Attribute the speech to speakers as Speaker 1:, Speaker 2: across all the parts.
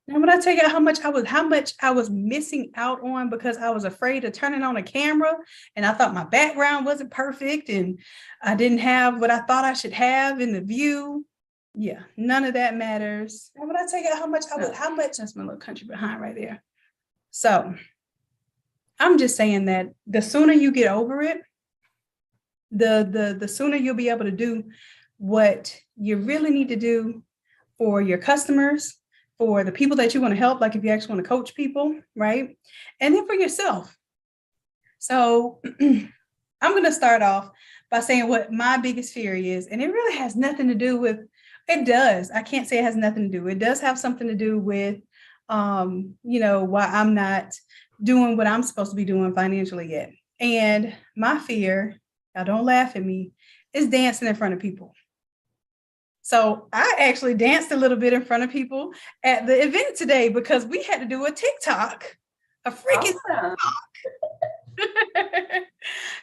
Speaker 1: And when I tell you how much I was missing out on because I was afraid of turning on a camera and I thought my background wasn't perfect and I didn't have what I thought I should have in the view. Yeah, none of that matters. And when I tell you how much that's my little country behind right there. So I'm just saying that the sooner you get over it, the sooner you'll be able to do what you really need to do for your customers, for the people that you want to help, like if you actually want to coach people, right? And then for yourself. So I'm going to start off by saying what my biggest fear is. And it really has nothing to do with, it does. I can't say it has nothing to do. It does have something to do with, why I'm not doing what I'm supposed to be doing financially yet. And my fear, now don't laugh at me, is dancing in front of people. So I actually danced a little bit in front of people at the event today because we had to do a TikTok, a freaking
Speaker 2: Awesome.
Speaker 1: TikTok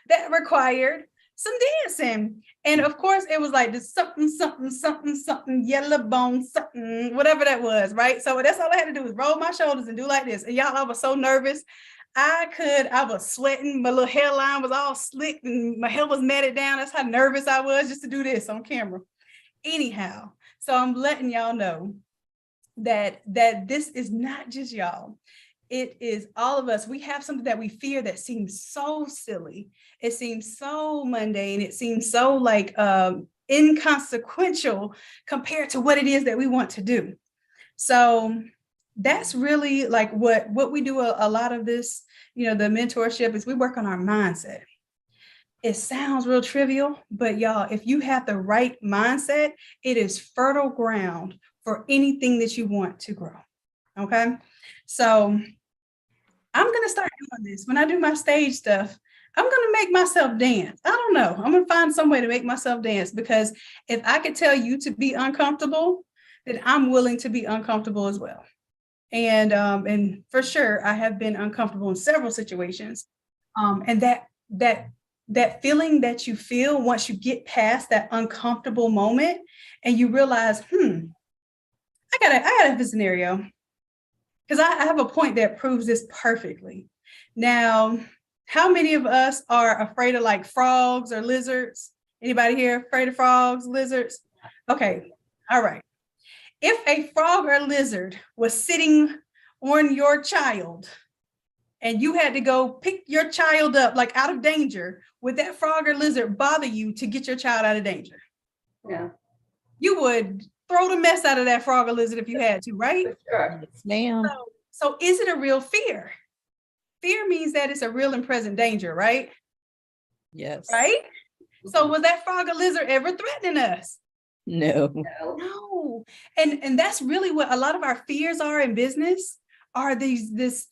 Speaker 1: that required some dancing. And of course, it was like this something, something, something, something, yellow bone, something, whatever that was, right? So that's all I had to do was roll my shoulders and do like this. And y'all, I was so nervous. I was sweating. My little hairline was all slick and my hair was matted down. That's how nervous I was just to do this on camera. Anyhow, so I'm letting y'all know that this is not just y'all. It is all of us. We have something that we fear that seems so silly. It seems so mundane. It seems so like inconsequential compared to what it is that we want to do. So that's really like what we do a lot of this, the mentorship is we work on our mindset. It sounds real trivial, but y'all, if you have the right mindset, it is fertile ground for anything that you want to grow. Okay. So I'm going to start doing this. When I do my stage stuff, I'm going to make myself dance. I don't know. I'm going to find some way to make myself dance because if I could tell you to be uncomfortable, then I'm willing to be uncomfortable as well. And for sure, I have been uncomfortable in several situations. And that feeling that you feel once you get past that uncomfortable moment and you realize, I gotta have a scenario because I have a point that proves this perfectly. Now, how many of us are afraid of like frogs or lizards? Anybody here afraid of frogs, lizards? Okay, all right. If a frog or lizard was sitting on your child, and you had to go pick your child up like out of danger, would that frog or lizard bother you to get your child out of danger?
Speaker 2: Yeah.
Speaker 1: You would throw the mess out of that frog or lizard if you had to, right?
Speaker 2: For sure.
Speaker 3: Yes, ma'am.
Speaker 1: So is it a real fear? Fear means that it's a real and present danger, right?
Speaker 3: Yes.
Speaker 1: Right? So was that frog or lizard ever threatening us?
Speaker 3: No.
Speaker 1: No. And that's really what a lot of our fears are in business, are this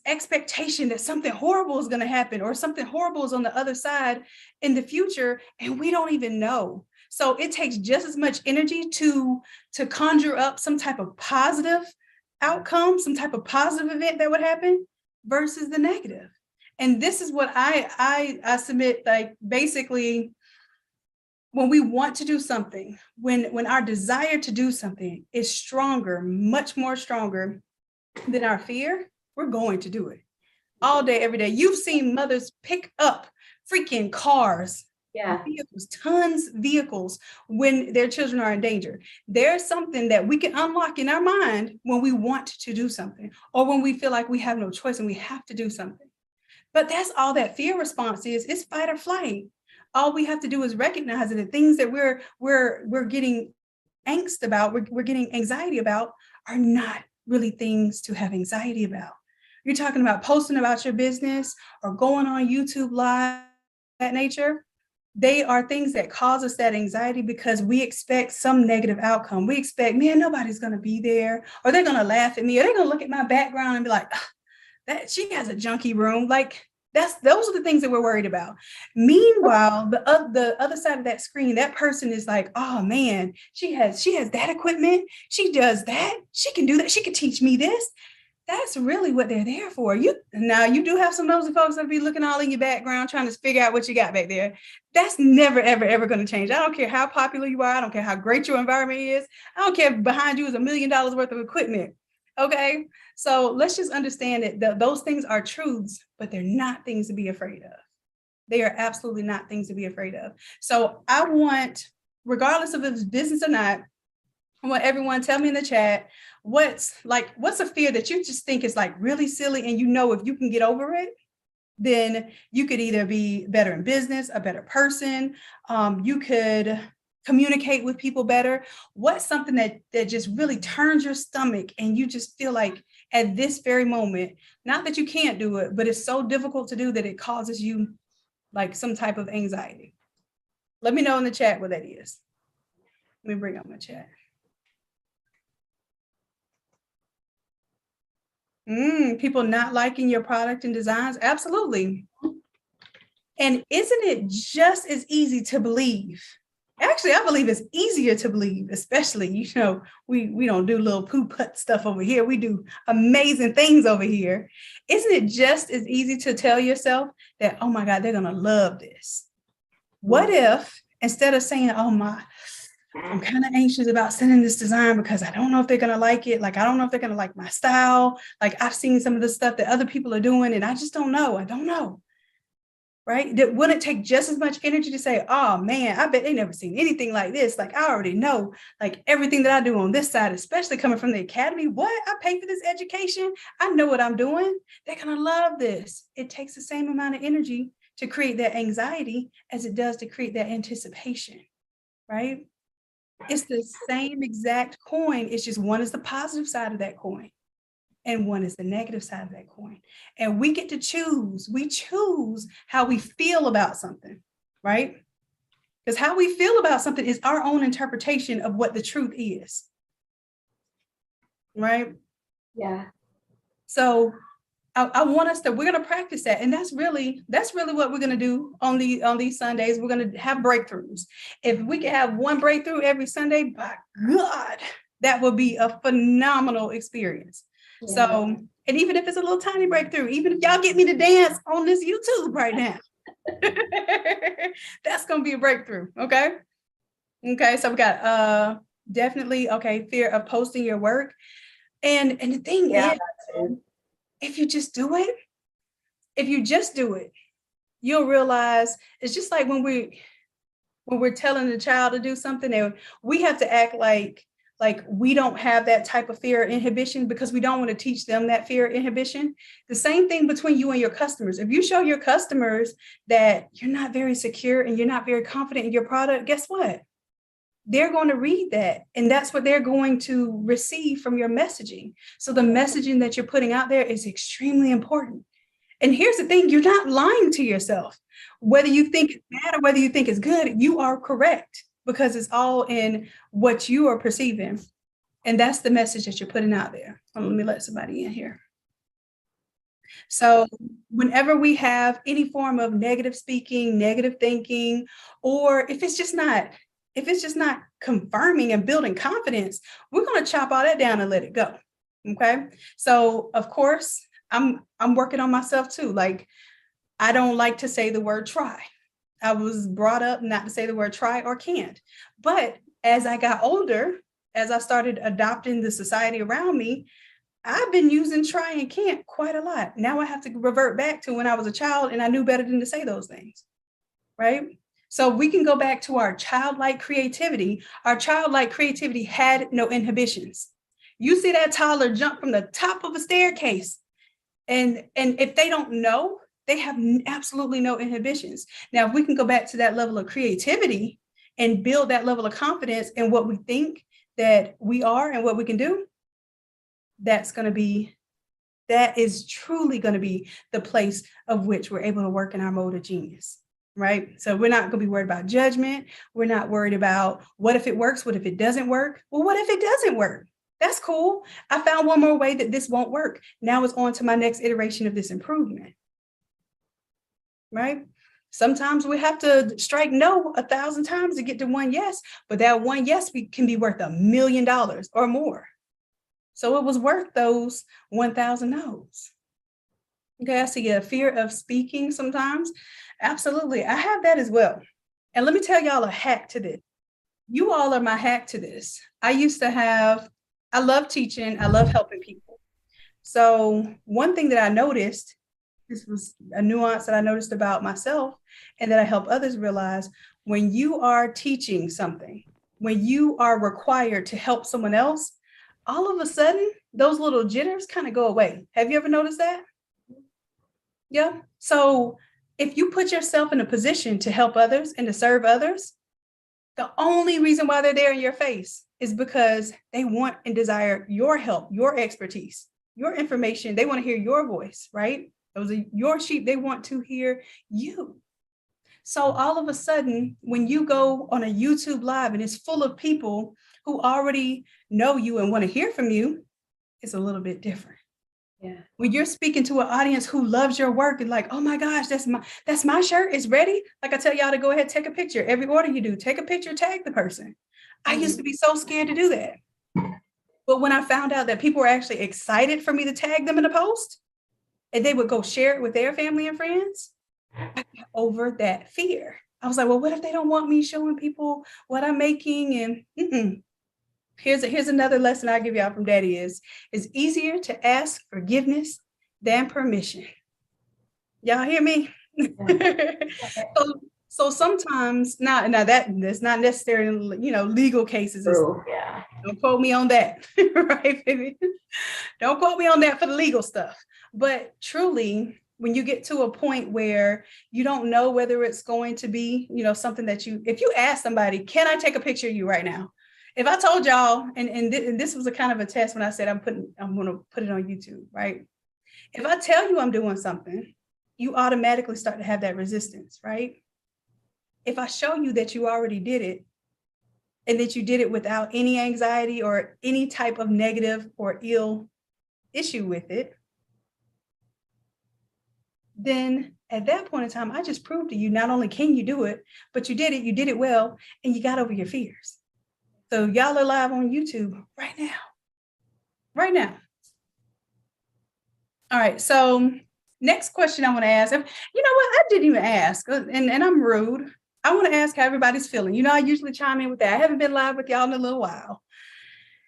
Speaker 1: expectation that something horrible is going to happen or something horrible is on the other side in the future, and we don't even know. So it takes just as much energy to conjure up some type of positive outcome, some type of positive event that would happen versus the negative. And this is what I submit, like basically when we want to do something, when our desire to do something is stronger, much more stronger than our fear, we're going to do it all day, every day. You've seen mothers pick up freaking cars, vehicles, tons of vehicles when their children are in danger. There's something that we can unlock in our mind when we want to do something, or when we feel like we have no choice and we have to do something. But that's all that fear response is. It's fight or flight. All we have to do is recognize that the things that we're getting angst about, we're getting anxiety about, are not really things to have anxiety about. You're talking about posting about your business or going on YouTube live, that nature. They are things that cause us that anxiety because we expect some negative outcome. We expect, man, nobody's going to be there, or they're going to laugh at me, or they're going to look at my background and be like, that she has a junky room. Like those are the things that we're worried about. Meanwhile, the other side of that screen, that person is like, oh man, she has that equipment. She does that. She can do that. She can teach me this. That's really what they're there for. Now you do have some nosy folks that be looking all in your background, trying to figure out what you got back there. That's never, ever, ever going to change. I don't care how popular you are. I don't care how great your environment is. I don't care if behind you is $1 million worth of equipment. Okay. So let's just understand that those things are truths, but they're not things to be afraid of. They are absolutely not things to be afraid of. So I want, regardless of if it's business or not, I want everyone tell me in the chat, what's a fear that you just think is like really silly, and you know if you can get over it, then you could either be better in business, a better person, you could communicate with people better. What's something that just really turns your stomach and you just feel like at this very moment, not that you can't do it, but it's so difficult to do that it causes you like some type of anxiety? Let me know in the chat what that is. Let me bring up my chat. People not liking your product and designs? Absolutely. And isn't it just as easy to believe? Actually, I believe it's easier to believe, especially, we don't do little poo-put stuff over here. We do amazing things over here. Isn't it just as easy to tell yourself that, oh my God, they're going to love this? What if instead of saying, I'm kind of anxious about sending this design because I don't know if they're going to like it. Like, I don't know if they're going to like my style. Like, I've seen some of the stuff that other people are doing and I just don't know. I don't know. Right? That wouldn't take just as much energy to say, oh man, I bet they never seen anything like this. Like, I already know like everything that I do on this side, especially coming from the academy. What? I pay for this education. I know what I'm doing. They're going to love this. It takes the same amount of energy to create that anxiety as it does to create that anticipation. Right? It's the same exact coin. It's just one is the positive side of that coin and one is the negative side of that coin. And we get to choose. We choose how we feel about something, right? Because how we feel about something is our own interpretation of what the truth is. Right?
Speaker 2: Yeah.
Speaker 1: So I want us we're going to practice that. And that's really what we're going to do on these Sundays. We're going to have breakthroughs. If we can have one breakthrough every Sunday, by God, that would be a phenomenal experience. Yeah. So, and even if it's a little tiny breakthrough, even if y'all get me to dance on this YouTube right now, that's going to be a breakthrough. Okay. Okay. So we got, definitely, okay, fear of posting your work. And the thing is, if you just do it, you'll realize it's just like when we're telling the child to do something, and we have to act like we don't have that type of fear or inhibition because we don't want to teach them that fear or inhibition. The same thing between you and your customers. If you show your customers that you're not very secure and you're not very confident in your product, guess what? They're going to read that, and that's what they're going to receive from your messaging. So the messaging that you're putting out there is extremely important. And here's the thing, you're not lying to yourself. Whether you think it's bad or whether you think it's good, you are correct because it's all in what you are perceiving. And that's the message that you're putting out there. Let me let somebody in here. So whenever we have any form of negative speaking, negative thinking, or if it's just not confirming and building confidence, we're going to chop all that down and let it go. Okay. So of course, I'm working on myself too. Like, I don't like to say the word try. I was brought up not to say the word try or can't. But as I got older, as I started adopting the society around me, I've been using try and can't quite a lot. Now I have to revert back to when I was a child and I knew better than to say those things. Right. So we can go back to our childlike creativity. Our childlike creativity had no inhibitions. You see that toddler jump from the top of a staircase, and if they don't know, they have absolutely no inhibitions. Now, if we can go back to that level of creativity and build that level of confidence in what we think that we are and what we can do, that is truly going to be the place of which we're able to work in our mode of genius. Right? So we're not going to be worried about judgment. We're not worried about what if it works? What if it doesn't work? Well, what if it doesn't work? That's cool. I found one more way that this won't work. Now it's on to my next iteration of this improvement. Right? Sometimes we have to strike no 1,000 times to get to one yes, but that one yes can be worth $1 million or more. So it was worth those 1,000 no's. Okay, I see a fear of speaking sometimes. Absolutely. I have that as well. And let me tell y'all a hack to this. You all are my hack to this. I love teaching, I love helping people. So, one thing that I noticed, this was a nuance that I noticed about myself and that I help others realize when you are teaching something, when you are required to help someone else, all of a sudden, those little jitters kind of go away. Have you ever noticed that? Yeah. So, if you put yourself in a position to help others and to serve others, the only reason why they're there in your face is because they want and desire your help, your expertise, your information. They want to hear your voice, right? Those are your sheep. They want to hear you. So all of a sudden, when you go on a YouTube live and it's full of people who already know you and want to hear from you, it's a little bit different.
Speaker 3: Yeah.
Speaker 1: When you're speaking to an audience who loves your work and like, oh my gosh, that's my shirt. It's ready. Like I tell y'all to go ahead, take a picture. Every order you do, take a picture, tag the person. I used to be so scared to do that. But when I found out that people were actually excited for me to tag them in a post and they would go share it with their family and friends, I got over that fear. I was like, well, what if they don't want me showing people what I'm making? And here's another lesson I give y'all from Daddy is it's easier to ask forgiveness than permission. Y'all hear me? so sometimes now that's not necessarily legal cases.
Speaker 3: True. Yeah.
Speaker 1: Don't quote me on that, right, baby? Don't quote me on that for the legal stuff. But truly, when you get to a point where you don't know whether it's going to be, something that if you ask somebody, can I take a picture of you right now? If I told y'all, and this was a kind of a test when I said I'm going to put it on YouTube, right? If I tell you I'm doing something, you automatically start to have that resistance, right? If I show you that you already did it and that you did it without any anxiety or any type of negative or ill issue with it, then at that point in time, I just proved to you not only can you do it, but you did it well, and you got over your fears. So y'all are live on YouTube right now. Right now. All right. So next question I want to ask, you know what? I didn't even ask, and I'm rude. I want to ask how everybody's feeling. I usually chime in with that. I haven't been live with y'all in a little while.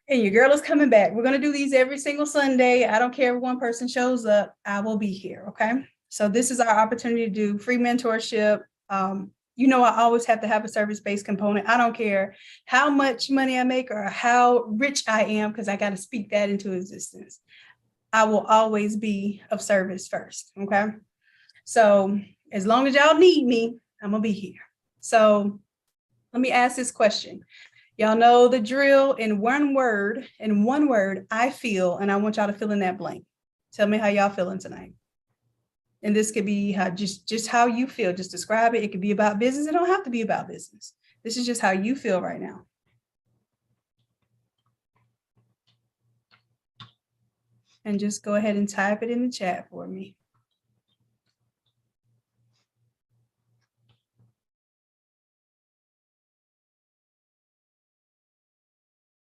Speaker 1: And your girl is coming back. We're going to do these every single Sunday. I don't care if one person shows up. I will be here. Okay. So this is our opportunity to do free mentorship. I always have to have a service-based component. I don't care how much money I make or how rich I am, because I got to speak that into existence. I will always be of service first. Okay. So as long as y'all need me, I'm going to be here. So let me ask this question. Y'all know the drill. In one word, I feel, and I want y'all to fill in that blank. Tell me how y'all feeling tonight. And this could be just how you feel. Just describe it. It could be about business. It don't have to be about business. This is just how you feel right now. And just go ahead and type it in the chat for me.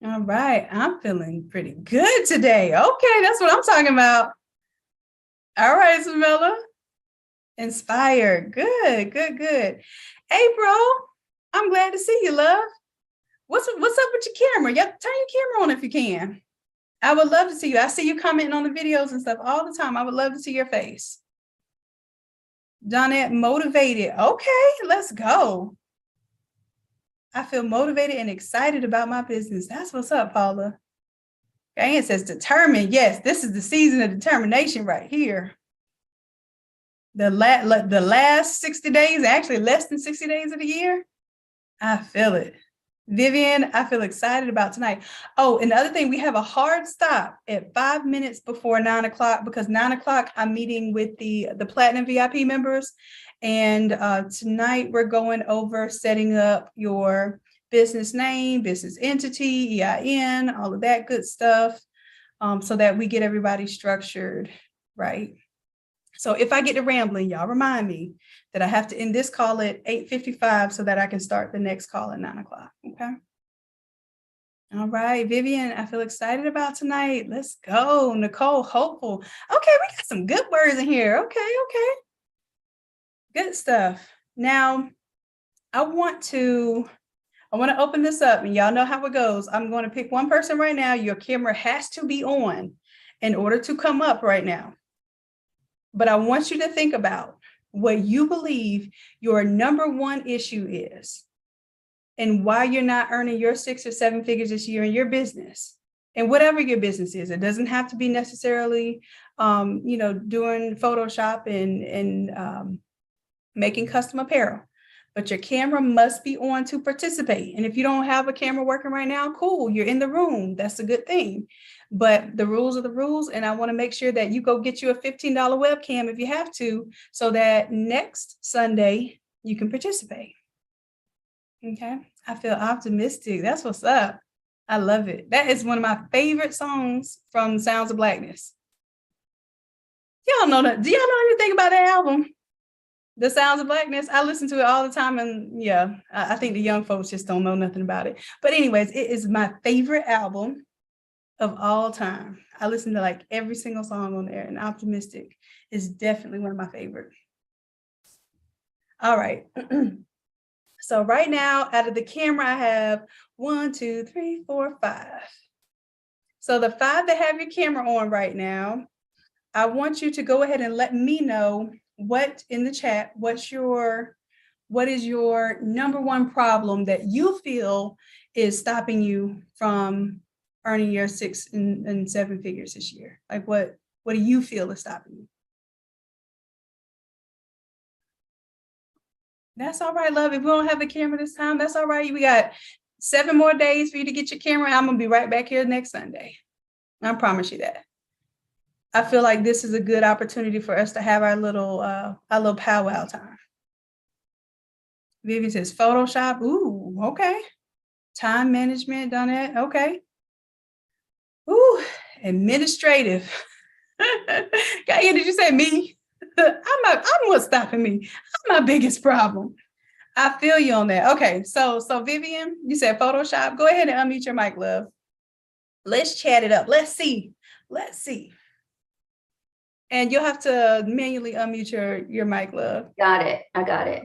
Speaker 1: All right, I'm feeling pretty good today. Okay, that's what I'm talking about. All right, Samela. Inspired. Good. April, I'm glad to see you, love. What's up with your camera? Turn your camera on if you can. I would love to see you. I see you commenting on the videos and stuff all the time. I would love to see your face. Donette, motivated. Okay, let's go. I feel motivated and excited about my business. That's what's up, Paula. Diane says determined. Yes, this is the season of determination right here. The last 60 days, actually less than 60 days of the year, I feel it. Vivian, I feel excited about tonight. Oh, and the other thing, we have a hard stop at 5 minutes before 9 o'clock, because 9 o'clock I'm meeting with the Platinum VIP members. And tonight we're going over setting up your business name, business entity, EIN, all of that good stuff, so that we get everybody structured right. So if I get to rambling, y'all remind me that I have to end this call at 8:55 so that I can start the next call at 9 o'clock. Okay. All right, Vivian, I feel excited about tonight. Let's go. Nicole, hopeful. Okay, we got some good words in here. Okay. Good stuff. Now, I want to open this up, and y'all know how it goes. I'm going to pick one person right now. Your camera has to be on in order to come up right now. But I want you to think about what you believe your number one issue is and why you're not earning your 6 or 7 figures this year in your business. And whatever your business is, it doesn't have to be necessarily, doing Photoshop and making custom apparel. But your camera must be on to participate. And if you don't have a camera working right now, cool, you're in the room. That's a good thing. But the rules are the rules. And I want to make sure that you go get you a $15 webcam if you have to, so that next Sunday you can participate. Okay. I feel optimistic. That's what's up. I love it. That is one of my favorite songs from Sounds of Blackness. Y'all know that. Do y'all know anything about that album? The Sounds of Blackness. I listen to it all the time, and yeah, I think the young folks just don't know nothing about it. But anyways, it is my favorite album of all time. I listen to like every single song on there, and Optimistic is definitely one of my favorite. All right. So right now, out of the camera, I have 1, 2, 3, 4, 5. So the 5 that have your camera on right now, I want you to go ahead and let me know what in the chat, what is your number one problem that you feel is stopping you from earning your 6 and 7 figures this year? Like what do you feel is stopping you? That's all right, love. If we don't have the camera this time, that's all right. We got 7 more days for you to get your camera. I'm gonna be right back here next Sunday. I promise you that. I feel like this is a good opportunity for us to have our little powwow time. Vivian says Photoshop. Ooh, okay. Time management, done that. Okay. Ooh, administrative. Gaia, did you say me? I'm what's stopping me. I'm my biggest problem. I feel you on that. Okay, so Vivian, you said Photoshop. Go ahead and unmute your mic, love. Let's chat it up. Let's see. And you'll have to manually unmute your mic, love.
Speaker 2: Got it. I got it.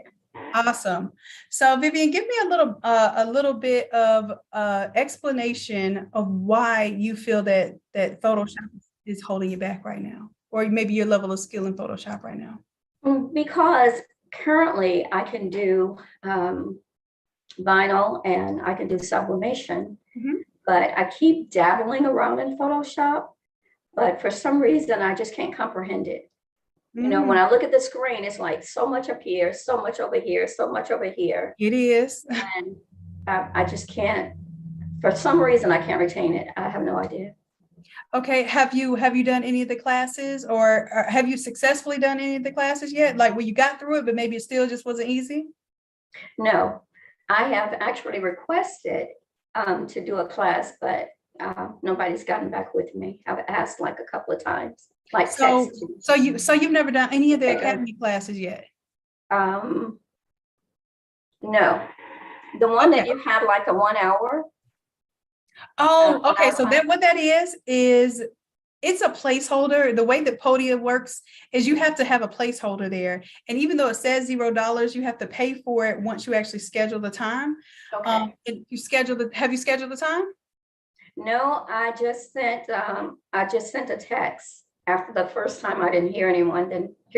Speaker 1: Awesome. So Vivian, give me a little bit of explanation of why you feel that Photoshop is holding you back right now, or maybe your level of skill in Photoshop right now.
Speaker 2: Because currently I can do vinyl and I can do sublimation, but I keep dabbling around in Photoshop, but for some reason I just can't comprehend it. You know, when I look at the screen, it's like so much up here, so much over here, so much over here.
Speaker 1: It is.
Speaker 2: And I just can't, for some reason, I can't retain it. I have no idea.
Speaker 1: Okay. Have you done any of the classes, or have you successfully done any of the classes yet? Like where you got through it, but maybe it still just wasn't easy?
Speaker 2: No, I have actually requested to do a class, but nobody's gotten back with me. I've asked like a couple of times. Like
Speaker 1: so you've never done any of the academy classes yet?
Speaker 2: No, the one that you had like a 1 hour.
Speaker 1: Oh, okay. So then what that is it's a placeholder. The way that Podia works is you have to have a placeholder there, and even though it says $0, you have to pay for it once you actually schedule the time.
Speaker 2: Okay.
Speaker 1: Have you scheduled the time?
Speaker 2: No, I just sent a text. After the first time I didn't hear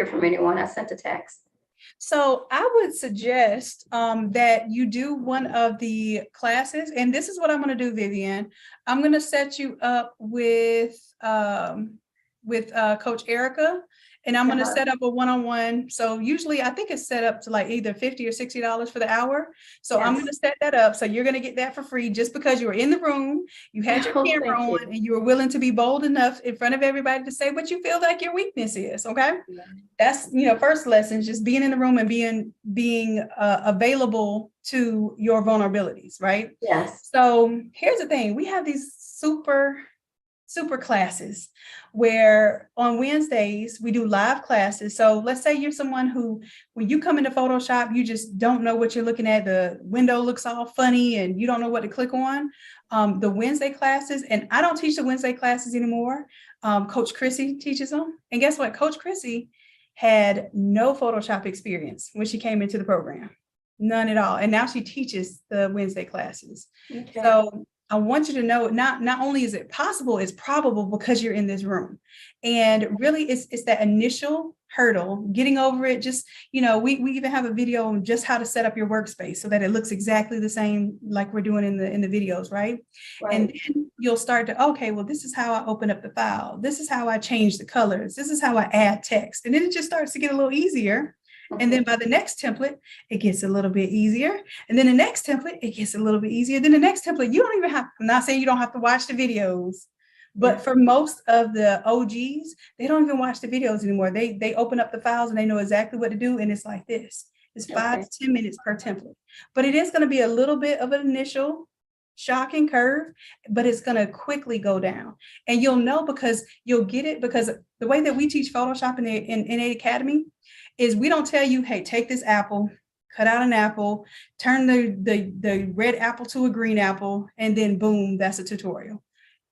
Speaker 2: from anyone, I sent a text.
Speaker 1: So I would suggest that you do one of the classes, and this is what I'm going to do, Vivian. I'm going to set you up with Coach Erica, and I'm going to set up a one-on-one. So usually I think it's set up to like either $50 or $60 for the hour. So I'm going to set that up. So you're going to get that for free just because you were in the room, you had your camera on, and you were willing to be bold enough in front of everybody to say what you feel like your weakness is. Okay. Yeah. That's, first lesson, just being in the room and being available to your vulnerabilities. Right.
Speaker 2: Yes.
Speaker 1: So here's the thing. We have these super super classes where on Wednesdays we do live classes. So let's say you're someone who, when you come into Photoshop, you just don't know what you're looking at. The window looks all funny and you don't know what to click on. The Wednesday classes, and I don't teach the Wednesday classes anymore. Coach Chrissy teaches them. And guess what? Coach Chrissy had no Photoshop experience when she came into the program. None at all. And now she teaches the Wednesday classes.
Speaker 2: Okay.
Speaker 1: So I want you to know, not only is it possible, it's probable because you're in this room. And really it's that initial hurdle, getting over it. Just, we even have a video on just how to set up your workspace so that it looks exactly the same like we're doing in the videos, right? And then you'll start to, okay, well, this is how I open up the file. This is how I change the colors. This is how I add text. And then it just starts to get a little easier. And then by the next template, it gets a little bit easier. And then the next template, it gets a little bit easier. Then the next template, you don't even have, I'm not saying you don't have to watch the videos, but for most of the OGs, they don't even watch the videos anymore. They open up the files and they know exactly what to do. And it's like this. It's 5 to 10 minutes per template. But it is going to be a little bit of an initial shocking curve, but it's going to quickly go down. And you'll know because you'll get it, because the way that we teach Photoshop in A Academy is we don't tell you, hey, take this apple, cut out an apple, turn the red apple to a green apple, and then boom, that's a tutorial.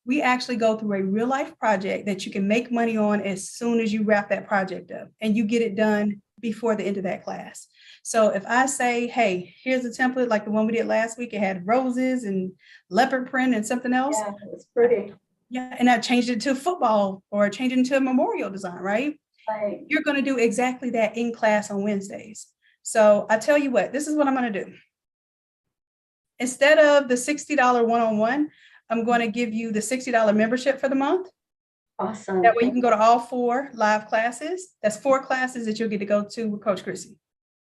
Speaker 1: We actually go through a real life project that you can make money on as soon as you wrap that project up, and you get it done before the end of that class. So if I say, hey, here's a template like the one we did last week, it had roses and leopard print and something else.
Speaker 2: Yeah, it's pretty.
Speaker 1: Yeah, and I changed it to football or changed it into a memorial design, right?
Speaker 2: Right.
Speaker 1: You're going to do exactly that in class on Wednesdays. So I tell you what, this is what I'm going to do. Instead of the $60 one-on-one, I'm going to give you the $60 membership for the month.
Speaker 2: Awesome.
Speaker 1: That way you can go to all 4 live classes. That's 4 classes that you'll get to go to with Coach Chrissy.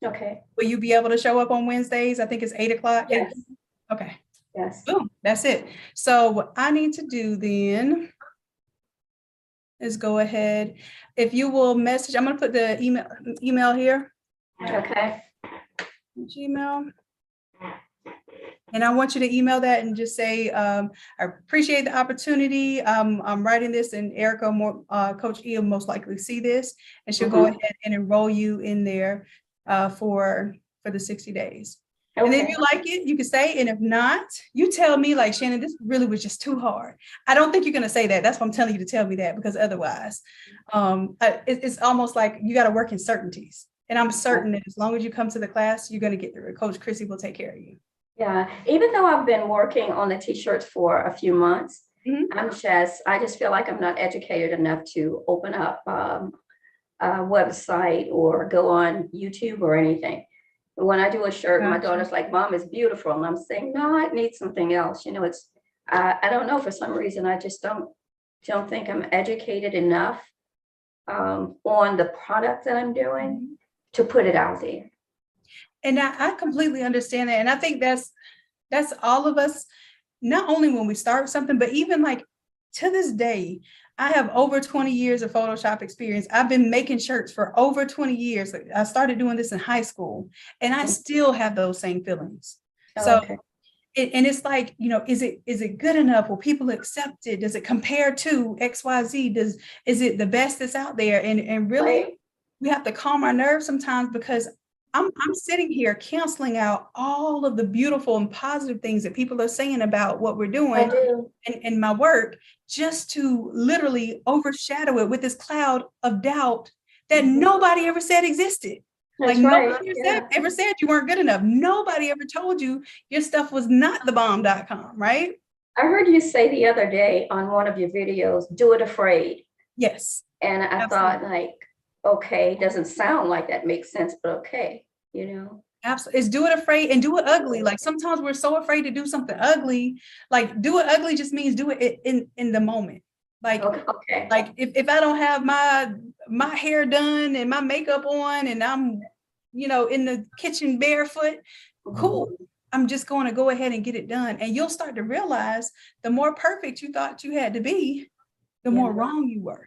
Speaker 2: Okay.
Speaker 1: Will you be able to show up on Wednesdays? I think it's 8 o'clock.
Speaker 2: Yes.
Speaker 1: Okay.
Speaker 2: Yes.
Speaker 1: Boom. That's it. So what I need to do then is go ahead. If you will message, I'm going to put the email here.
Speaker 2: Okay.
Speaker 1: Gmail. And I want you to email that and just say, I appreciate the opportunity. I'm writing this, and Erica, Coach E will most likely see this, and she'll go ahead and enroll you in there for the 60 days. Okay. And then if you like it, you can stay. And if not, you tell me, like, Shannon, this really was just too hard. I don't think you're going to say that. That's why I'm telling you to tell me that, because otherwise it's almost like you got to work in certainties. And I'm certain that as long as you come to the class, you're going to get through it. Coach Chrissy will take care of you. Yeah.
Speaker 2: Even though I've been working on the t-shirts for a few months, I just feel like I'm not educated enough to open up a website or go on YouTube or anything. When I do a shirt, my daughter's like, Mom, it's beautiful. And I'm saying, no, I need something else. I don't know, for some reason, I just don't think I'm educated enough on the product that I'm doing to put it out there.
Speaker 1: And I completely understand that. And I think that's all of us, not only when we start something, but even like to this day, I have over 20 years of Photoshop experience. I've been making shirts for over 20 years. I started doing this in high school, and I still have those same feelings. And it's like, is it good enough? Will people accept it? Does it compare to XYZ? Is it the best that's out there? And really, we have to calm our nerves sometimes, because I'm sitting here canceling out all of the beautiful and positive things that people are saying about what we're doing and my work, just to literally overshadow it with this cloud of doubt that nobody ever said existed. That's nobody ever said you weren't good enough. Nobody ever told you your stuff was not thebomb.com, right?
Speaker 2: I heard you say the other day on one of your videos, do it afraid.
Speaker 1: Yes.
Speaker 2: And I thought, like, okay, doesn't sound like that makes sense, but okay,
Speaker 1: Absolutely. It's do it afraid and do it ugly. Like sometimes we're so afraid to do something ugly. Like do it ugly just means do it in the moment. Like, like if I don't have my hair done and my makeup on and I'm, in the kitchen barefoot, cool. I'm just going to go ahead and get it done. And you'll start to realize the more perfect you thought you had to be, the more wrong you were.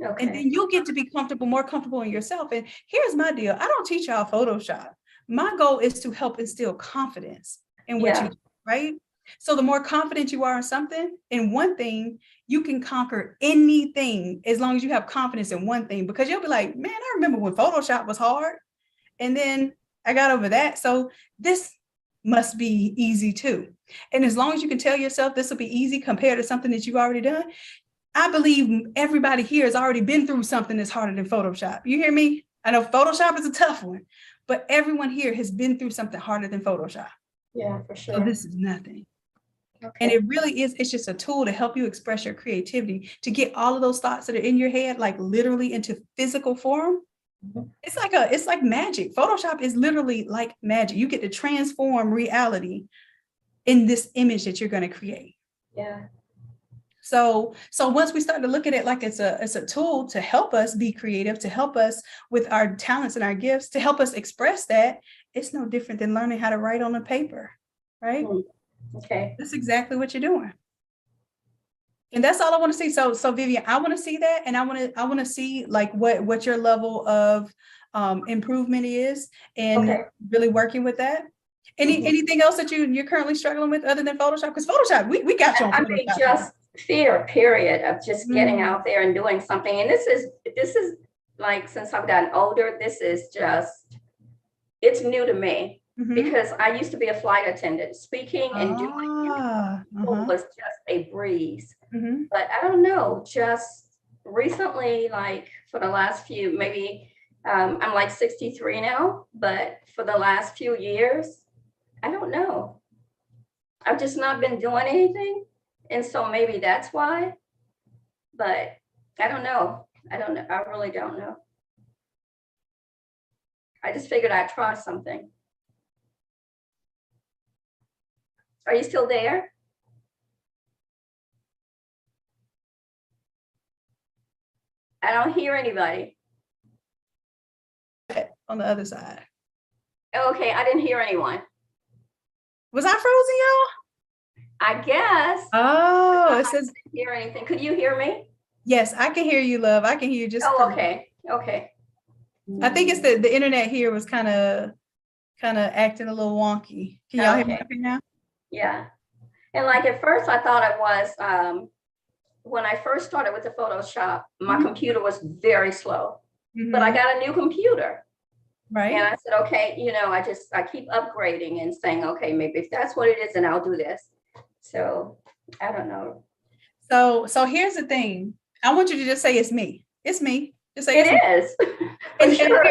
Speaker 1: Okay. And then you'll get to be more comfortable in yourself. And here's my deal. I don't teach y'all Photoshop. My goal is to help instill confidence in what you do, right? So the more confident you are in something, in one thing, you can conquer anything as long as you have confidence in one thing, because you'll be like, man, I remember when Photoshop was hard. And then I got over that. So this must be easy too. And as long as you can tell yourself this will be easy compared to something that you've already done, I believe everybody here has already been through something that's harder than Photoshop. You hear me? I know Photoshop is a tough one, but everyone here has been through something harder than Photoshop.
Speaker 2: Yeah, for sure.
Speaker 1: So this is nothing.
Speaker 2: Okay.
Speaker 1: And it really is, it's just a tool to help you express your creativity, to get all of those thoughts that are in your head, like literally into physical form. Mm-hmm. It's like magic. Photoshop is literally like magic. You get to transform reality in this image that you're going to create.
Speaker 2: Yeah.
Speaker 1: So once we start to look at it like it's a tool to help us be creative, to help us with our talents and our gifts, to help us express that, it's no different than learning how to write on a paper, right?
Speaker 2: Okay.
Speaker 1: That's exactly what you're doing. And that's all I want to see. So Vivian, I want to see that, and I want to see like what your level of improvement is, and really working with that. Anything else that you're currently struggling with other than Photoshop? Because Photoshop, we got you on Photoshop.
Speaker 2: I mean, just fear, period, of just getting out there and doing something. And this is like, since I've gotten older, this is just, it's new to me. Because I used to be a flight attendant. Speaking and doing was just a breeze. But I don't know, just recently, like for the last few, maybe I'm like 63 now, but for the last few years, I don't know. I've just not been doing anything. And so maybe that's why, but I don't know. I really don't know. I just figured I'd try something. Are you still there? I don't hear anybody.
Speaker 1: On the other side.
Speaker 2: Okay, I didn't hear anyone.
Speaker 1: Was I frozen, y'all?
Speaker 2: I guess.
Speaker 1: Oh, it
Speaker 2: I
Speaker 1: says.
Speaker 2: didn't hear anything. Could you hear me?
Speaker 1: Yes, I can hear you, love. I can hear you just.
Speaker 2: Oh, okay. Okay.
Speaker 1: I think it's the internet here was kind of acting a little wonky. Can y'all hear me now?
Speaker 2: Yeah. And like at first I thought it was, when I first started with the Photoshop, my computer was very slow, but I got a new computer.
Speaker 1: Right.
Speaker 2: And I said, okay, I keep upgrading and saying, okay, maybe if that's what it is, then I'll do this. So I don't know.
Speaker 1: So here's the thing. I want you to just say it's me. It's me. Just say
Speaker 2: it is.
Speaker 1: And,
Speaker 2: sure.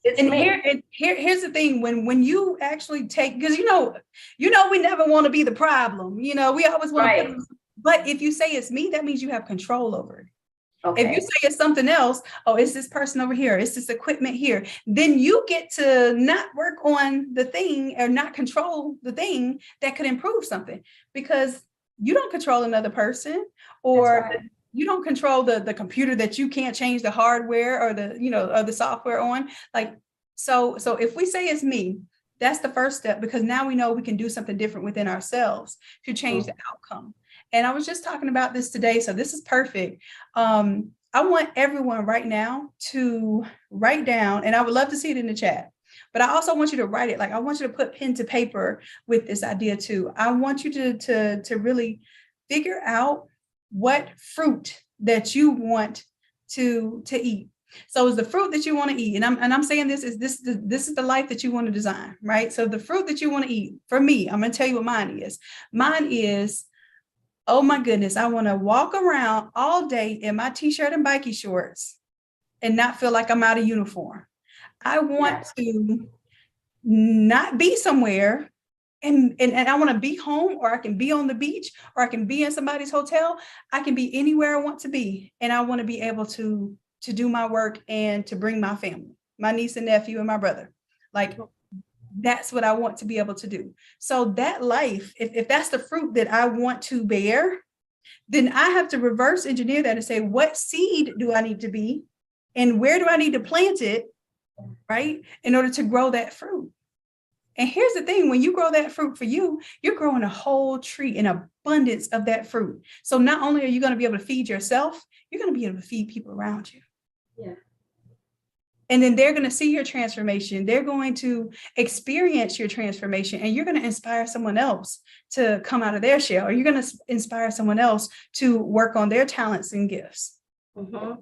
Speaker 1: It's me. Here's the thing. When you actually take, because you know we never want to be the problem. We always want to. But if you say it's me, that means you have control over it. Okay. If you say it's something else, oh, it's this person over here, it's this equipment here, then you get to not work on the thing or not control the thing that could improve something, because you don't control another person, or you don't control the computer that you can't change the hardware or the software on. Like, so if we say it's me, that's the first step, because now we know we can do something different within ourselves to change the outcome. And I was just talking about this today, so this is perfect. I want everyone right now to write down, and I would love to see it in the chat, but I also want you to write it. Like, I want you to put pen to paper with this idea too. I want you to really figure out what fruit that you want to eat. So is the fruit that you want to eat, and I'm saying this is the life that you want to design, right? So the fruit that you want to eat, for me, I'm going to tell you what mine is. Mine is, oh my goodness, I want to walk around all day in my t-shirt and bikie shorts and not feel like I'm out of uniform. I want to not be somewhere and I want to be home, or I can be on the beach, or I can be in somebody's hotel. I can be anywhere I want to be. And I want to be able to do my work and to bring my family, my niece and nephew and my brother. Like, that's what I want to be able to do. So that life, if that's the fruit that I want to bear, then I have to reverse engineer that and say, what seed do I need to be? And where do I need to plant it, right, in order to grow that fruit? And here's the thing, when you grow that fruit for you, you're growing a whole tree, an abundance of that fruit. So not only are you going to be able to feed yourself, you're going to be able to feed people around you.
Speaker 2: Yeah.
Speaker 1: And then they're going to see your transformation. They're going to experience your transformation, and you're going to inspire someone else to come out of their shell, or you're going to inspire someone else to work on their talents and gifts.
Speaker 2: Mm-hmm.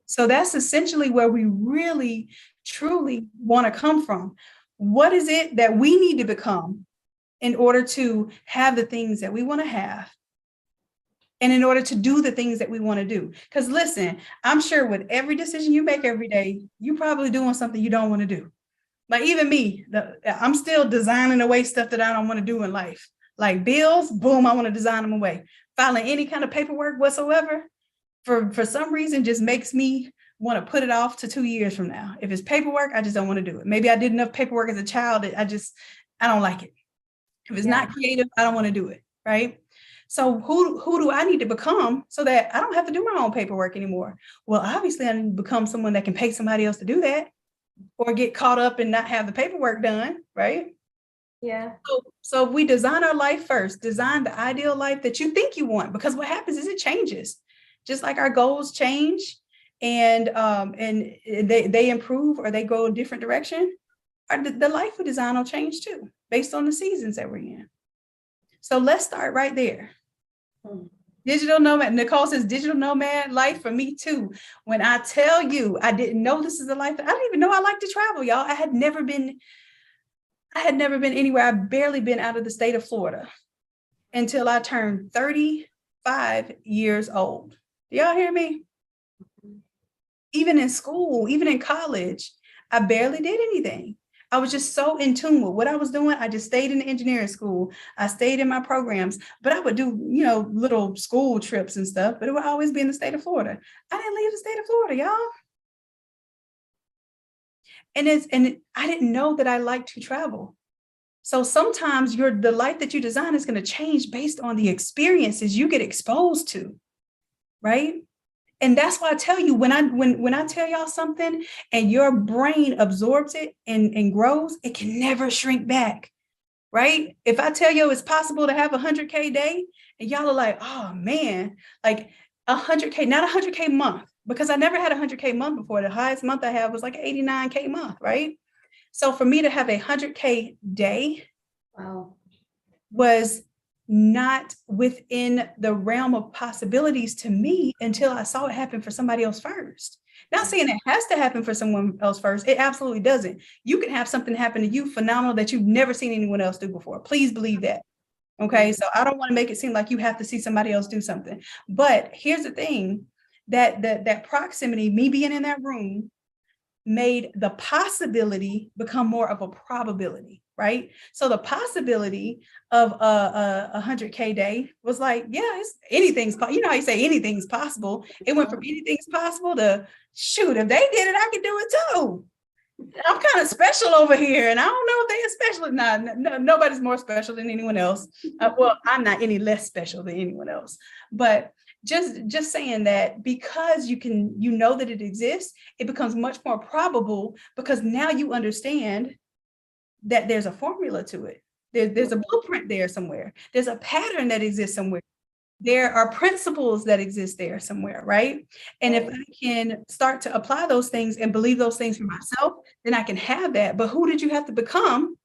Speaker 1: So that's essentially where we really, truly want to come from. What is it that we need to become in order to have the things that we want to have? And in order to do the things that we want to do? Because listen, I'm sure with every decision you make every day, you're probably doing something you don't want to do. Like even me, I'm still designing away stuff that I don't want to do in life. Like bills, boom, I want to design them away. Filing any kind of paperwork whatsoever, for some reason, just makes me want to put it off to 2 years from now. If it's paperwork, I just don't want to do it. Maybe I did enough paperwork as a child that I don't like it. If it's not creative, I don't want to do it, right? So who do I need to become so that I don't have to do my own paperwork anymore? Well, obviously I need to become someone that can pay somebody else to do that, or get caught up and not have the paperwork done, right?
Speaker 2: Yeah.
Speaker 1: So if we design our life first, design the ideal life that you think you want, because what happens is it changes. Just like our goals change and they improve or they go a different direction, the life we design will change too, based on the seasons that we're in. So let's start right there. Digital nomad. Nicole says digital nomad life for me too. When I tell you, I didn't know this is the life. I didn't even know I like to travel, y'all. I had never been anywhere. I've barely been out of the state of Florida until I turned 35 years old. Do y'all hear me? Even in school, even in college, I barely did anything. I was just so in tune with what I was doing. I just stayed in the engineering school. I stayed in my programs, but I would do, little school trips and stuff, but it would always be in the state of Florida. I didn't leave the state of Florida, y'all. And I didn't know that I liked to travel. So sometimes the life that you design is going to change based on the experiences you get exposed to, right? And that's why I tell you, when I tell y'all something and your brain absorbs it and grows, it can never shrink back, right? If I tell you it's possible to have 100K day and y'all are like, oh man, like 100K, not 100K month, because I never had 100K month before. The highest month I had was like 89K month, right? So for me to have 100K day,
Speaker 2: wow,
Speaker 1: was not within the realm of possibilities to me until I saw it happen for somebody else first. Not saying it has to happen for someone else first. It absolutely doesn't. You can have something happen to you phenomenal that you've never seen anyone else do before. Please believe that. Okay. So I don't want to make it seem like you have to see somebody else do something. But here's the thing, that proximity, me being in that room, made the possibility become more of a probability, right? So the possibility of a 100K day was like, yeah, anything's possible. You know how you say anything's possible. It went from anything's possible to, shoot, if they did it, I could do it too. I'm kind of special over here, and I don't know if they are special. No, nobody's more special than anyone else. Well, I'm not any less special than anyone else, but just saying that, because you know that it exists, it becomes much more probable, because now you understand that there's a formula to it. There's a blueprint there somewhere. There's a pattern that exists somewhere. There are principles that exist there somewhere, right? And if I can start to apply those things and believe those things for myself, then I can have that. But who did you have to become?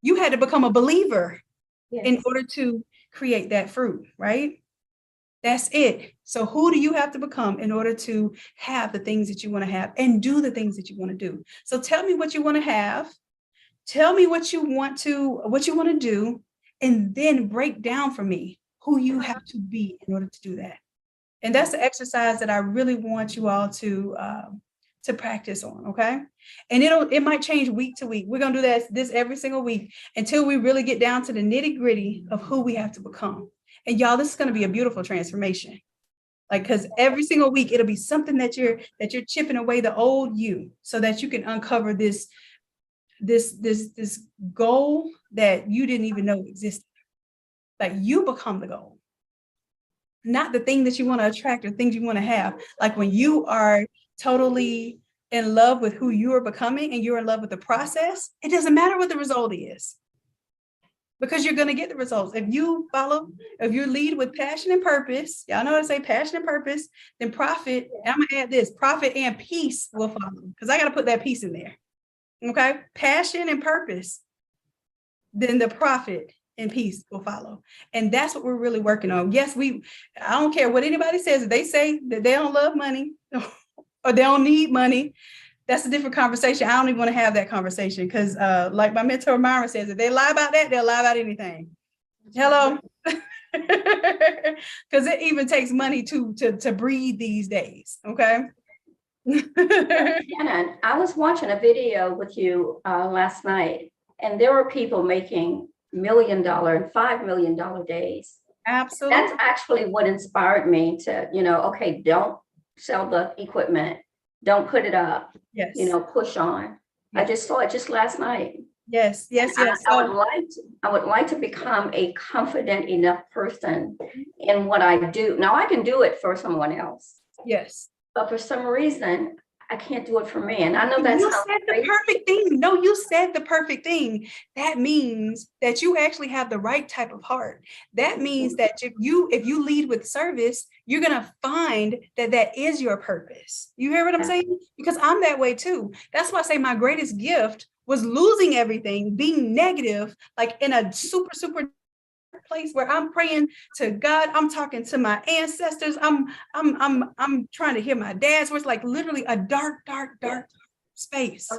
Speaker 1: You had to become a believer in order to create that fruit, right? That's it. So who do you have to become in order to have the things that you want to have and do the things that you want to do? So tell me what you want to have. Tell me what you want to do, and then break down for me who you have to be in order to do that. And that's the exercise that I really want you all to practice on, okay? And it might change week to week. We're gonna do this every single week until we really get down to the nitty-gritty of who we have to become. And y'all, this is gonna be a beautiful transformation. Like, because every single week it'll be something that you're chipping away the old you, so that you can uncover this goal that you didn't even know existed. Like, you become the goal, not the thing that you want to attract or things you want to have. Like, when you are totally in love with who you are becoming and you're in love with the process, it doesn't matter what the result is. because you're going to get the results. If you lead with passion and purpose, y'all know how to say passion and purpose, then profit, I'm going to add this, profit and peace will follow, because I got to put that piece in there. Okay. Passion and purpose, then the profit and peace will follow. And that's what we're really working on. Yes, I don't care what anybody says. If they say that they don't love money or they don't need money, that's a different conversation. I don't even want to have that conversation, because like my mentor Myra says, if they lie about that, they'll lie about anything. Hello. Because it even takes money to breathe these days. Okay.
Speaker 2: Shannon, I was watching a video with you last night, and there were people making $1 million and $5 million days.
Speaker 1: Absolutely.
Speaker 2: That's actually what inspired me to, okay, don't sell the equipment. Don't put it up.
Speaker 1: Yes.
Speaker 2: Push on. Yes. I just saw it just last night.
Speaker 1: Yes.
Speaker 2: I would like to become a confident enough person in what I do. Now I can do it for someone else.
Speaker 1: Yes.
Speaker 2: But for some reason, I can't do it for me. And I know that's
Speaker 1: you said the perfect thing. No, you said the perfect thing. That means that you actually have the right type of heart. That means that if you lead with service, you're going to find that is your purpose. You hear what I'm saying? Because I'm that way too. That's why I say my greatest gift was losing everything, being negative, like in a super place where I'm praying to God. I'm talking to my ancestors. I'm trying to hear my dad's voice, like literally a dark space.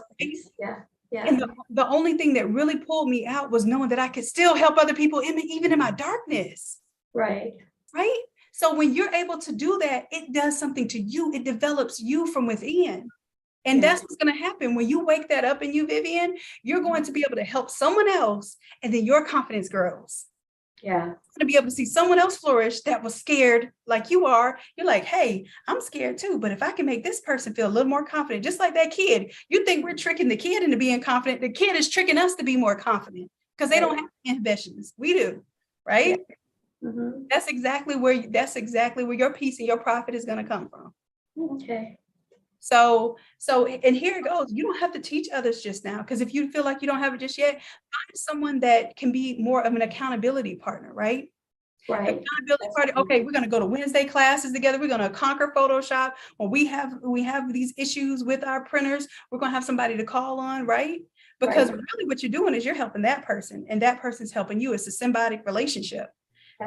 Speaker 2: Yeah.
Speaker 1: And the only thing that really pulled me out was knowing that I could still help other people even in my darkness.
Speaker 2: Right.
Speaker 1: So when you're able to do that, it does something to you. It develops you from within. And that's what's going to happen when you wake that up in you, Vivian. You're going to be able to help someone else, and then your confidence grows.
Speaker 2: Yeah.
Speaker 1: You're going to be able to see someone else flourish that was scared like you are. You're like, hey, I'm scared too, but if I can make this person feel a little more confident, just like that kid, you think we're tricking the kid into being confident. The kid is tricking us to be more confident because they don't have inhibitions. We do, right?
Speaker 2: Yeah. Mm-hmm.
Speaker 1: That's exactly where your peace and your profit is going to come from.
Speaker 2: Okay.
Speaker 1: So, and here it goes. You don't have to teach others just now, because if you feel like you don't have it just yet, find someone that can be more of an accountability partner, right?
Speaker 2: Right.
Speaker 1: Accountability partner. Okay, we're going to go to Wednesday classes together. We're going to conquer Photoshop. When we have these issues with our printers, we're going to have somebody to call on, right? Because really what you're doing is you're helping that person, and that person's helping you. It's a symbiotic relationship.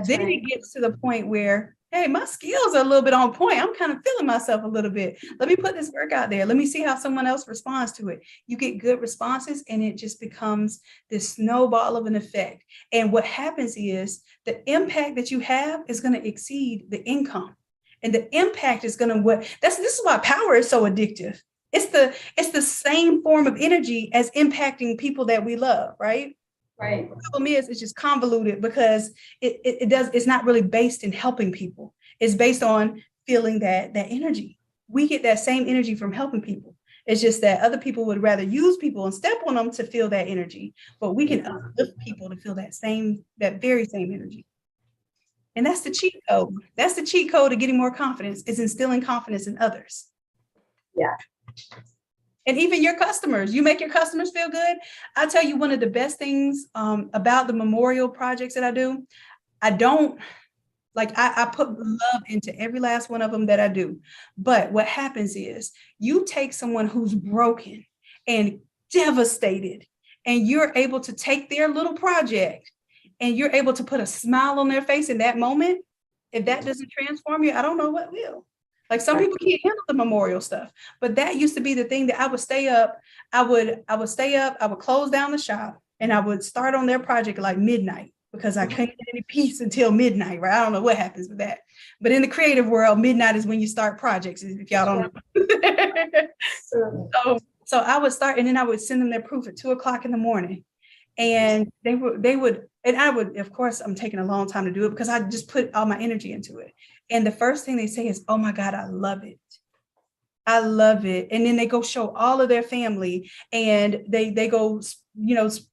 Speaker 1: Then it gets to the point where, hey, my skills are a little bit on point. I'm kind of feeling myself a little bit. Let me put this work out there. Let me see how someone else responds to it. You get good responses, and it just becomes this snowball of an effect. And what happens is the impact that you have is going to exceed the income. And the impact is going to this is why power is so addictive. It's the same form of energy as impacting people that we love, right?
Speaker 2: Right.
Speaker 1: The problem is it's just convoluted because it's not really based in helping people. It's based on feeling that energy. We get that same energy from helping people. It's just that other people would rather use people and step on them to feel that energy, but we can uplift people to feel that very same energy. And that's the cheat code. That's the cheat code to getting more confidence, is instilling confidence in others.
Speaker 2: Yeah.
Speaker 1: And even your customers, you make your customers feel good. I tell you, one of the best things about the memorial projects that I do, I put love into every last one of them that I do. But what happens is you take someone who's broken and devastated, and you're able to take their little project and you're able to put a smile on their face in that moment. If that doesn't transform you, I don't know what will. Like some people can't handle the memorial stuff, but that used to be the thing that I would stay up. I would stay up. I would close down the shop, and I would start on their project like midnight, because I couldn't get any peace until midnight, right? I don't know what happens with that, but in the creative world, midnight is when you start projects. If y'all don't know. So I would start, and then I would send them their proof at 2:00 in the morning, and they would, and I would, of course, I'm taking a long time to do it because I just put all my energy into it. And the first thing they say is, oh my God, I love it. I love it. And then they go show all of their family, and they go,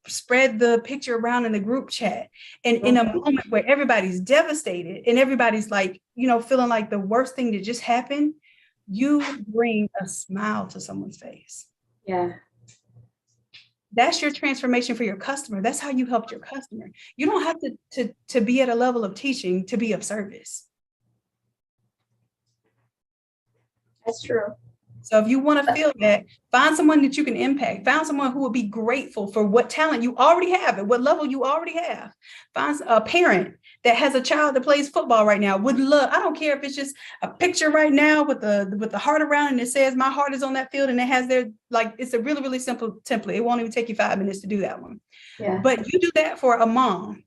Speaker 1: spread the picture around in the group chat. And in a moment where everybody's devastated and everybody's like, feeling like the worst thing that just happened, you bring a smile to someone's face.
Speaker 2: Yeah.
Speaker 1: That's your transformation for your customer. That's how you helped your customer. You don't have to be at a level of teaching to be of service.
Speaker 2: That's true.
Speaker 1: So if you want to feel that, find someone that you can impact. Find someone who will be grateful for what talent you already have at what level you already have. Find a parent that has a child that plays football right now. Would love, I don't care if it's just a picture right now with the heart around and it says my heart is on that field and it has their, like, it's a really, really simple template. It won't even take you 5 minutes to do that one.
Speaker 2: Yeah.
Speaker 1: But you do that for a mom.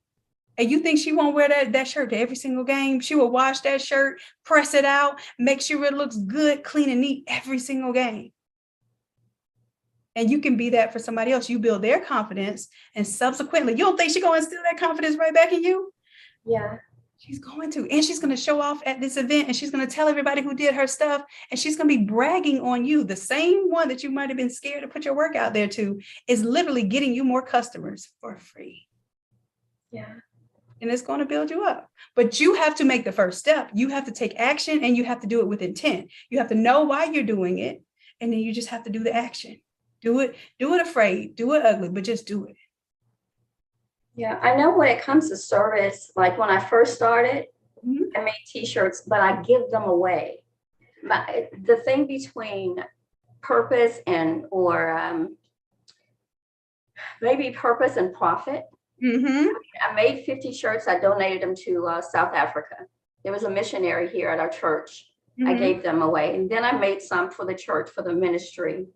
Speaker 1: And you think she won't wear that shirt to every single game? She will wash that shirt, press it out, make sure it looks good, clean and neat every single game. And you can be that for somebody else. You build their confidence, and subsequently, you don't think she's going to instill that confidence right back in you?
Speaker 2: Yeah.
Speaker 1: She's going to, and she's going to show off at this event, and she's going to tell everybody who did her stuff, and she's going to be bragging on you. The same one that you might have been scared to put your work out there to is literally getting you more customers for free.
Speaker 2: Yeah.
Speaker 1: And it's going to build you up. But you have to make the first step. You have to take action, and you have to do it with intent. You have to know why you're doing it. And then you just have to do the action. Do it afraid, do it ugly, but just do it.
Speaker 2: Yeah. I know when it comes to service, like when I first started, I made t-shirts, but I give them away. The thing between purpose or maybe purpose and profit. I made 50 shirts. I donated them to South Africa. There was a missionary here at our church. I gave them away. And then I made some for the church, for the ministry.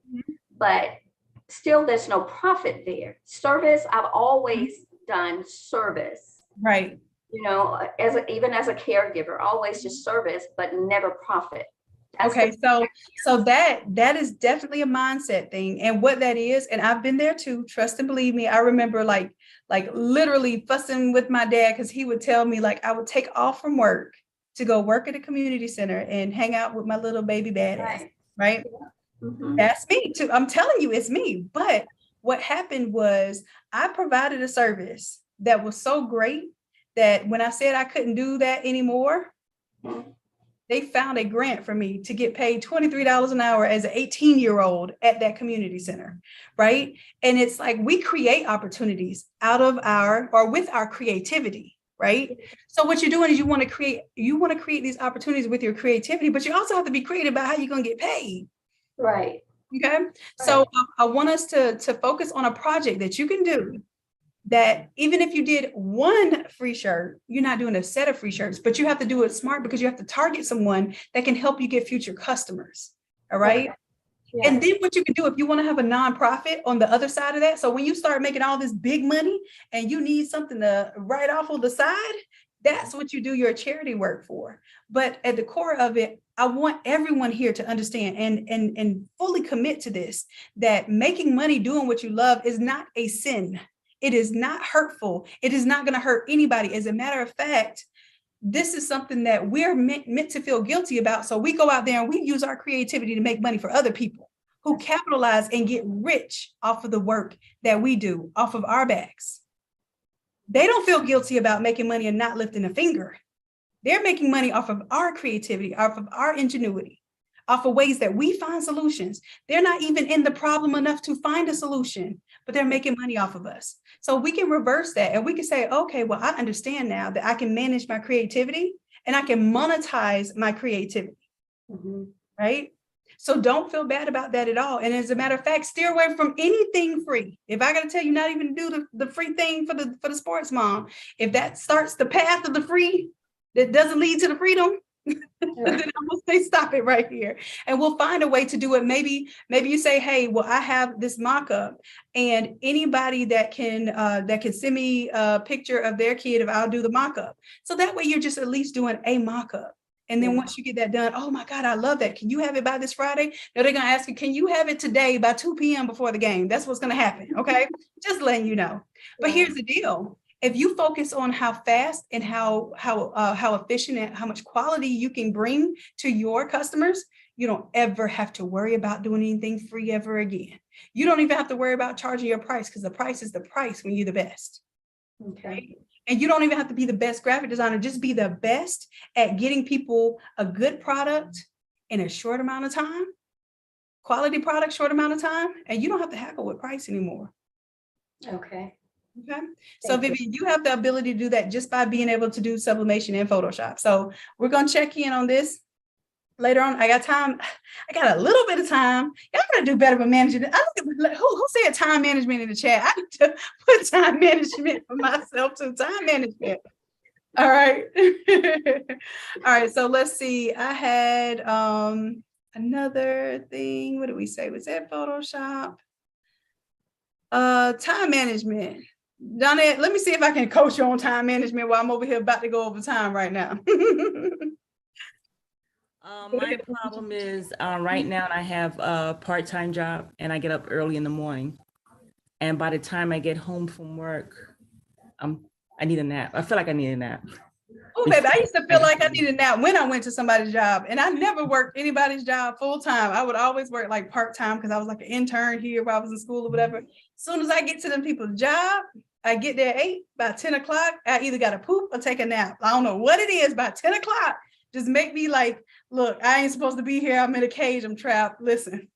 Speaker 2: But still, there's no profit there. Service, I've always done service.
Speaker 1: Right.
Speaker 2: You know, even as a caregiver, always just service, but never profit. That's
Speaker 1: okay, so that is definitely a mindset thing. And what that is, and I've been there too, trust and believe me, I remember like literally fussing with my dad because he would tell me, like, I would take off from work to go work at a community center and hang out with my little baby badass, right? That's me too. I'm telling you, it's me. But what happened was I provided a service that was so great that when I said I couldn't do that anymore, they found a grant for me to get paid $23 an hour as an 18-year-old at that community center, right? And it's like we create opportunities out of with our creativity, right? So what you're doing is you want to create these opportunities with your creativity, but you also have to be creative about how you're going to get paid.
Speaker 2: Right.
Speaker 1: Okay. Right. So I want us to focus on a project that you can do that even if you did one free shirt, you're not doing a set of free shirts, but you have to do it smart because you have to target someone that can help you get future customers. All right. Yeah. And then what you can do if you want to have a nonprofit on the other side of that. So when you start making all this big money and you need something to write off on the side, that's what you do your charity work for. But at the core of it, I want everyone here to understand and fully commit to this, that making money doing what you love is not a sin. It is not hurtful. It is not going to hurt anybody. As a matter of fact, this is something that we're meant to feel guilty about. So we go out there and we use our creativity to make money for other people who capitalize and get rich off of the work that we do, off of our backs. They don't feel guilty about making money and not lifting a finger. They're making money off of our creativity, off of our ingenuity, off of ways that we find solutions. They're not even in the problem enough to find a solution, but they're making money off of us. So we can reverse that and we can say, okay, well, I understand now that I can manage my creativity and I can monetize my creativity, right? So don't feel bad about that at all. And as a matter of fact, steer away from anything free. If I got to tell you not even do the free thing for the sports mom, if that starts the path of the free that doesn't lead to the freedom, then I will say stop it right here. And we'll find a way to do it. Maybe you say, hey, well, I have this mock-up and anybody that can send me a picture of their kid, if I'll do the mock-up. So that way you're just at least doing a mock-up. And then once you get that done, oh my God, I love that. Can you have it by this Friday? No, they're going to ask you, can you have it today by 2 p.m. before the game? That's what's going to happen. Okay. Just letting you know. But here's the deal. If you focus on how fast and how efficient and how much quality you can bring to your customers, you don't ever have to worry about doing anything free ever again. You don't even have to worry about charging your price because the price is the price when you're the best. Okay. And you don't even have to be the best graphic designer, just be the best at getting people a good product in a short amount of time, quality product, short amount of time. And you don't have to haggle with price anymore.
Speaker 2: Okay.
Speaker 1: Okay. So
Speaker 2: Thank you.
Speaker 1: Vivian, you have the ability to do that just by being able to do sublimation in Photoshop. So we're going to check in on this later on. I got time. I got a little bit of time. Y'all gotta do better with managing it. Who said time management in the chat? I need to put time management for myself to time management. All right. All right. So let's see. I had another thing. What did we say? Was that Photoshop? Time management. Donette, let me see if I can coach you on time management while I'm over here about to go over time right now.
Speaker 4: My problem is right now I have a part-time job and I get up early in the morning. And by the time I get home from work, I need a nap. I feel like I need a nap.
Speaker 1: Oh, baby, I used to feel like I needed a nap when I went to somebody's job, and I never worked anybody's job full time. I would always work like part time because I was like an intern here while I was in school or whatever. As soon as I get to them people's job, I get there at 8, by 10 o'clock, I either got to poop or take a nap. I don't know what it is. By 10 o'clock, just make me like, look, I ain't supposed to be here. I'm in a cage. I'm trapped. Listen.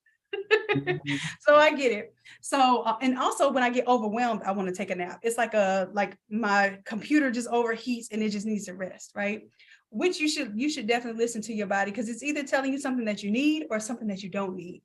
Speaker 1: So I get it. So, and also when I get overwhelmed, I want to take a nap. It's like my computer just overheats and it just needs to rest, right? Which you should definitely listen to your body, because it's either telling you something that you need or something that you don't need,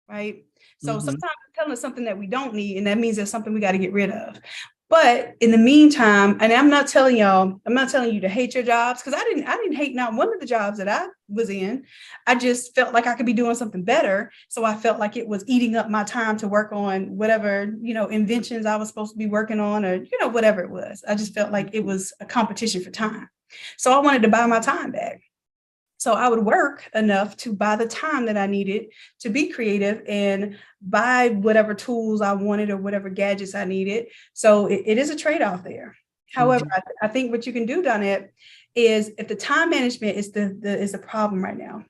Speaker 1: right? So sometimes it's telling us something that we don't need, and that means there's something we got to get rid of. But in the meantime, and I'm not telling you to hate your jobs, because I didn't hate not one of the jobs that I was in. I just felt like I could be doing something better. So I felt like it was eating up my time to work on whatever, inventions I was supposed to be working on, or, whatever it was. I just felt like it was a competition for time. So I wanted to buy my time back. So I would work enough to buy the time that I needed to be creative and buy whatever tools I wanted or whatever gadgets I needed. So it is a trade-off there. However, I think what you can do, Donette, is if the time management is the problem right now,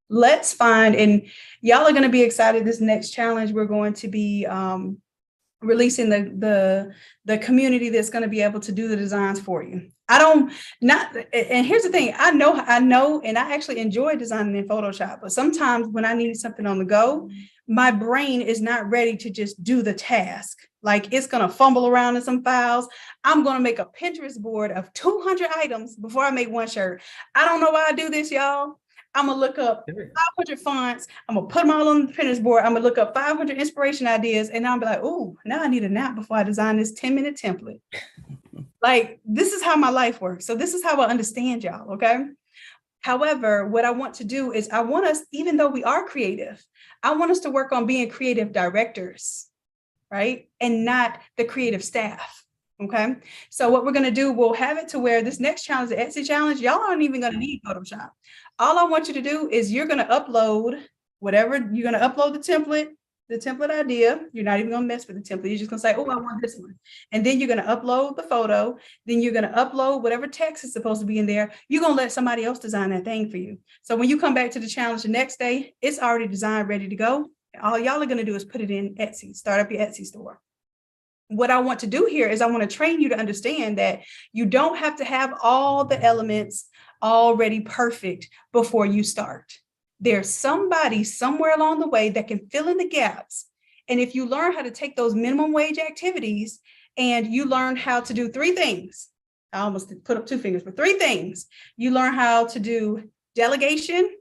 Speaker 1: let's find, and y'all are going to be excited, this next challenge we're going to be releasing the community that's going to be able to do the designs for you. And here's the thing, I know, and I actually enjoy designing in Photoshop, but sometimes when I need something on the go, my brain is not ready to just do the task. Like, it's going to fumble around in some files. I'm going to make a Pinterest board of 200 items before I make one shirt. I don't know why I do this, y'all. I'm going to look up 500 fonts. I'm going to put them all on the Pinterest board. I'm going to look up 500 inspiration ideas. And I'll be like, oh, now I need a nap before I design this 10-minute template. Like, this is how my life works. So this is how I understand y'all, okay? However, what I want to do is I want us, even though we are creative, I want us to work on being creative directors, right? And not the creative staff. Okay. So what we're going to do, we'll have it to where this next challenge, the Etsy challenge, y'all aren't even going to need Photoshop. All I want you to do is you're going to upload whatever, you're going to upload the template idea. You're not even going to mess with the template. You're just going to say, oh, I want this one. And then you're going to upload the photo. Then you're going to upload whatever text is supposed to be in there. You're going to let somebody else design that thing for you. So when you come back to the challenge the next day, it's already designed, ready to go. All y'all are going to do is put it in Etsy, start up your Etsy store. What I want to do here is I want to train you to understand that you don't have to have all the elements already perfect before you start. There's somebody somewhere along the way that can fill in the gaps. And if you learn how to take those minimum wage activities and you learn how to do 3 things, I almost put up 2 fingers, but 3 things. You learn how to do delegation,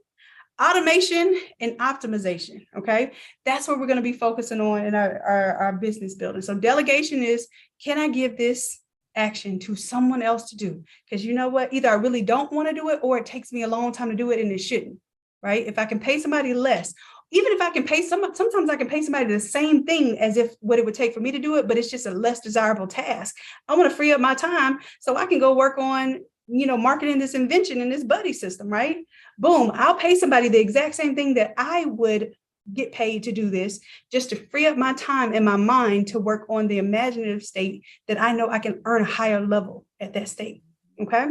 Speaker 1: automation, and optimization. Okay. That's what we're going to be focusing on in our business building. So delegation is, can I give this action to someone else to do? Because you know what? Either I really don't want to do it, or it takes me a long time to do it and it shouldn't. Right? If I can pay somebody less, even if I can pay sometimes I can pay somebody the same thing as if what it would take for me to do it, but it's just a less desirable task. I want to free up my time so I can go work on, marketing this invention in this buddy system, right? Boom, I'll pay somebody the exact same thing that I would get paid to do this, just to free up my time and my mind to work on the imaginative state that I know I can earn a higher level at that state. Okay.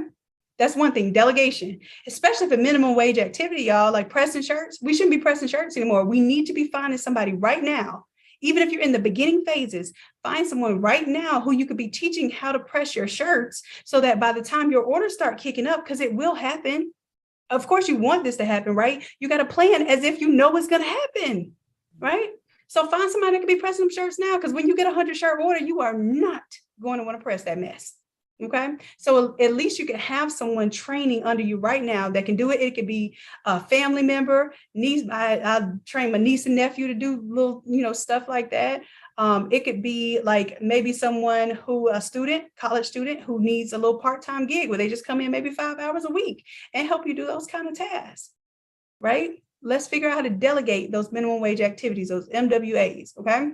Speaker 1: That's one thing, delegation, especially for minimum wage activity, y'all, like pressing shirts. We shouldn't be pressing shirts anymore. We need to be finding somebody right now. Even if you're in the beginning phases, find someone right now who you could be teaching how to press your shirts so that by the time your orders start kicking up, because it will happen. Of course, you want this to happen, right? You got to plan as if you know it's going to happen, right? So find somebody that can be pressing them shirts now, because when you get a 100-shirt order, you are not going to want to press that mess. Okay. So at least you can have someone training under you right now that can do it. It could be a family member, niece. I train my niece and nephew to do little, stuff like that. It could be like maybe someone college student who needs a little part-time gig where they just come in maybe 5 hours a week and help you do those kind of tasks, right? Let's figure out how to delegate those minimum wage activities, those MWAs, okay?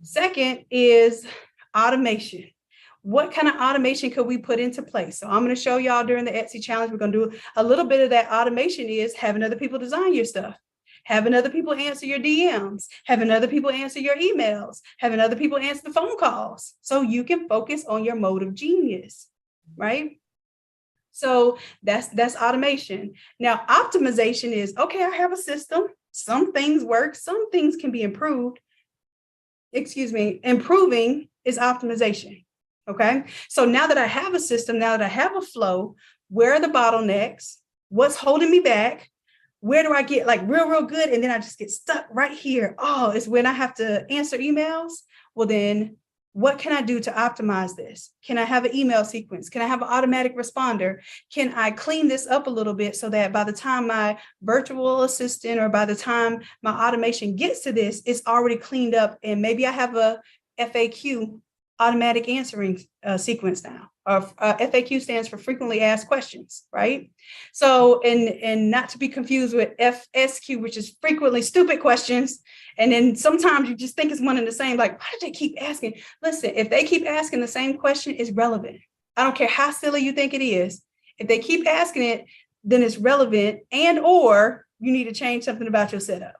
Speaker 1: Second is automation. What kind of automation could we put into place? So I'm going to show y'all during the Etsy challenge. We're going to do a little bit of that automation is having other people design your stuff, having other people answer your DMs, having other people answer your emails, having other people answer the phone calls so you can focus on your mode of genius, right? So that's automation. Now, optimization is, okay, I have a system. Some things work, some things can be improved. Improving is optimization. Okay. So now that I have a system, now that I have a flow, where are the bottlenecks? What's holding me back? Where do I get like real good? And then I just get stuck right here. Oh, it's when I have to answer emails. Well, then what can I do to optimize this? Can I have an email sequence? Can I have an automatic responder? Can I clean this up a little bit so that by the time my virtual assistant or by the time my automation gets to this, it's already cleaned up, and maybe I have a FAQ, automatic answering sequence now. FAQ stands for frequently asked questions, right? So, and not to be confused with FSQ, which is frequently stupid questions. And then sometimes you just think it's one and the same, like, why did they keep asking? Listen, if they keep asking the same question, it's relevant. I don't care how silly you think it is. If they keep asking it, then it's relevant, and or you need to change something about your setup.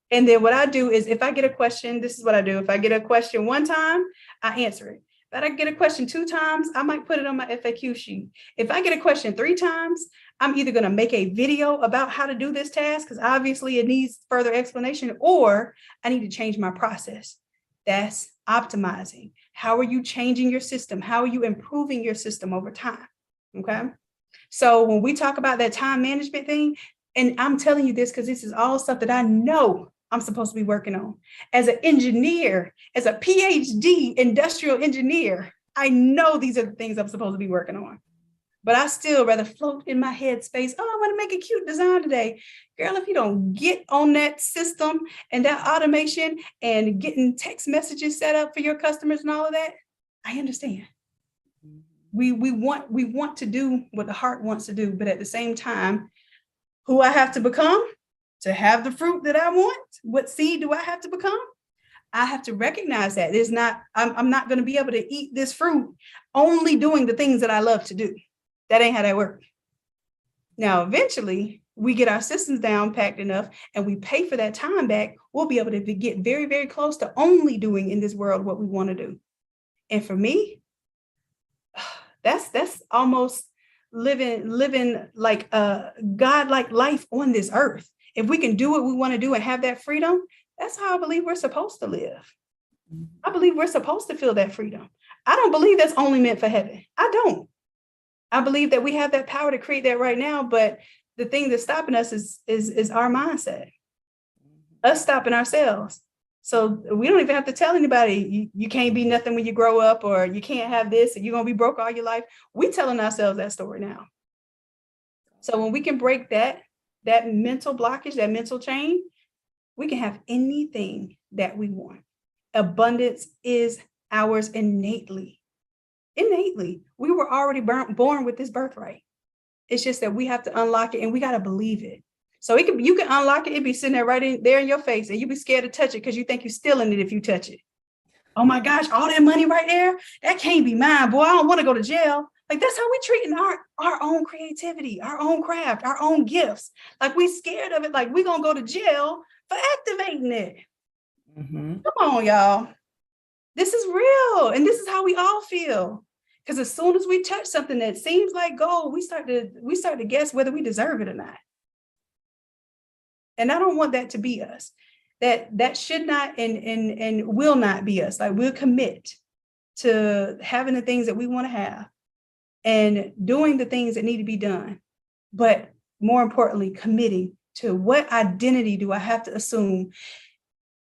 Speaker 1: And then what I do is if I get a question, this is what I do. If I get a question one time, I answer it. If I get a question 2 times, I might put it on my FAQ sheet. If I get a question 3 times, I'm either going to make a video about how to do this task, because obviously it needs further explanation, or I need to change my process. That's optimizing. How are you changing your system? How are you improving your system over time? Okay. So when we talk about that time management thing, and I'm telling you this because this is all stuff that I know I'm supposed to be working on. As an engineer, as a PhD industrial engineer, I know these are the things I'm supposed to be working on. But I still rather float in my head space. Oh, I want to make a cute design today. Girl, if you don't get on that system and that automation and getting text messages set up for your customers and all of that, I understand. We want to do what the heart wants to do, but at the same time, who I have to become to have the fruit that I want, what seed do I have to become? I have to recognize that I'm not going to be able to eat this fruit only doing the things that I love to do. That ain't how that works. Now, eventually we get our systems down packed enough and we pay for that time back. We'll be able to get very, very close to only doing in this world what we want to do. And for me, that's almost living like a godlike life on this earth. If we can do what we want to do and have that freedom, that's how I believe we're supposed to live. I believe we're supposed to feel that freedom. I don't believe that's only meant for heaven. I don't. I believe that we have that power to create that right now, but the thing that's stopping us is our mindset, us stopping ourselves. So we don't even have to tell anybody you can't be nothing when you grow up, or you can't have this, and you're going to be broke all your life. We're telling ourselves that story now. So when we can break that mental blockage, that mental chain, we can have anything that we want. Abundance is ours innately. We were already born with this birthright. It's just that we have to unlock it, and we got to believe it. So you can unlock it. It'd be sitting there there in your face, and you'd be scared to touch it because you think you're stealing it if you touch it. Oh my gosh, all that money right there, that can't be mine, boy. I don't want to go to jail. Like, that's how we treating our own creativity, our own craft, our own gifts. Like, we scared of it. Like, we're going to go to jail for activating it. Mm-hmm. Come on, y'all. This is real. And this is how we all feel. Because as soon as we touch something that seems like gold, we start to guess whether we deserve it or not. And I don't want that to be us. That should not and will not be us. Like, we'll commit to having the things that we want to have and doing the things that need to be done. But more importantly, committing to what identity do I have to assume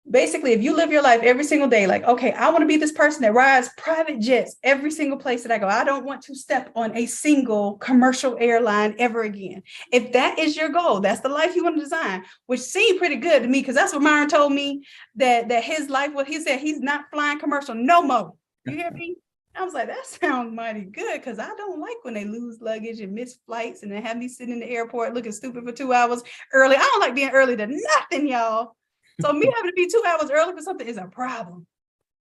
Speaker 1: basically, if you live your life every single day, like, okay, I want to be this person that rides private jets every single place that I go. I don't want to step on a single commercial airline ever again. If that is your goal, that's the life you want to design, which seemed pretty good to me, because that's what Myron told me that his life, what he said, he's not flying commercial no more. You hear me? I was like, that sounds mighty good, because I don't like when they lose luggage and miss flights and then have me sitting in the airport looking stupid for 2 hours early. I don't like being early to nothing, y'all. So me having to be 2 hours early for something is a problem.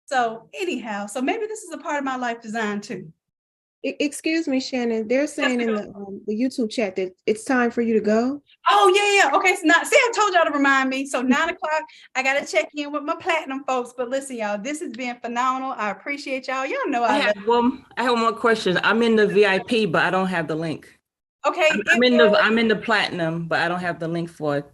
Speaker 1: So anyhow, so maybe this is a part of my life design too.
Speaker 5: Excuse me, Shannon. They're saying in the YouTube chat that it's time for you to go.
Speaker 1: Oh yeah. Okay. So now, see, I told y'all to remind me. So 9 o'clock, I got to check in with my platinum folks. But listen, y'all, this has been phenomenal. I appreciate y'all. Y'all know
Speaker 4: I have one more question. I'm in the VIP, but I don't have the link.
Speaker 1: Okay.
Speaker 4: I'm in the platinum, but I don't have the link for it.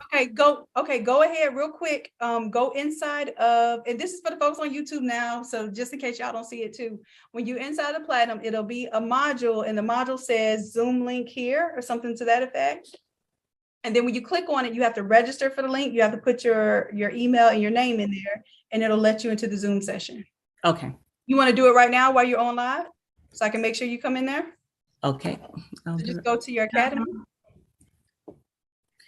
Speaker 1: Okay, go ahead real quick. Go inside of, and this is for the folks on YouTube now, so just in case y'all don't see it too. When you inside the platinum, it'll be a module, and the module says Zoom link here or something to that effect. And then when you click on it, you have to register for the link. You have to put your email and your name in there, and it'll let you into the Zoom session.
Speaker 4: Okay.
Speaker 1: You want to do it right now while you're on live, so I can make sure you come in there?
Speaker 4: Okay.
Speaker 1: So just go to your academy.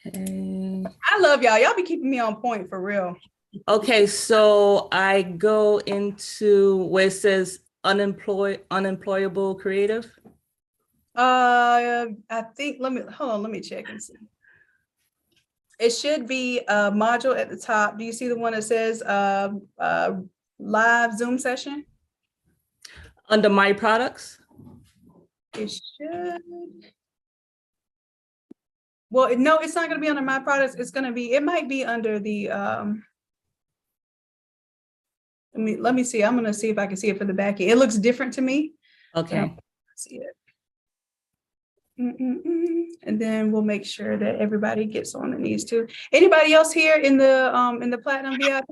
Speaker 4: Okay.
Speaker 1: I love y'all. Y'all be keeping me on point for real.
Speaker 4: Okay, so I go into where it says unemployable creative.
Speaker 1: I think, let me check and see. It should be a module at the top. Do you see the one that says live Zoom session?
Speaker 4: Under my products?
Speaker 1: It should. Well, no, it's not going to be under my products. It's going to be, it might be under the, let me see. I'm going to see if I can see it for the back end. It looks different to me.
Speaker 4: Okay.
Speaker 1: See it. And then we'll make sure that everybody gets on that needs to. Anybody else here in the Platinum VIP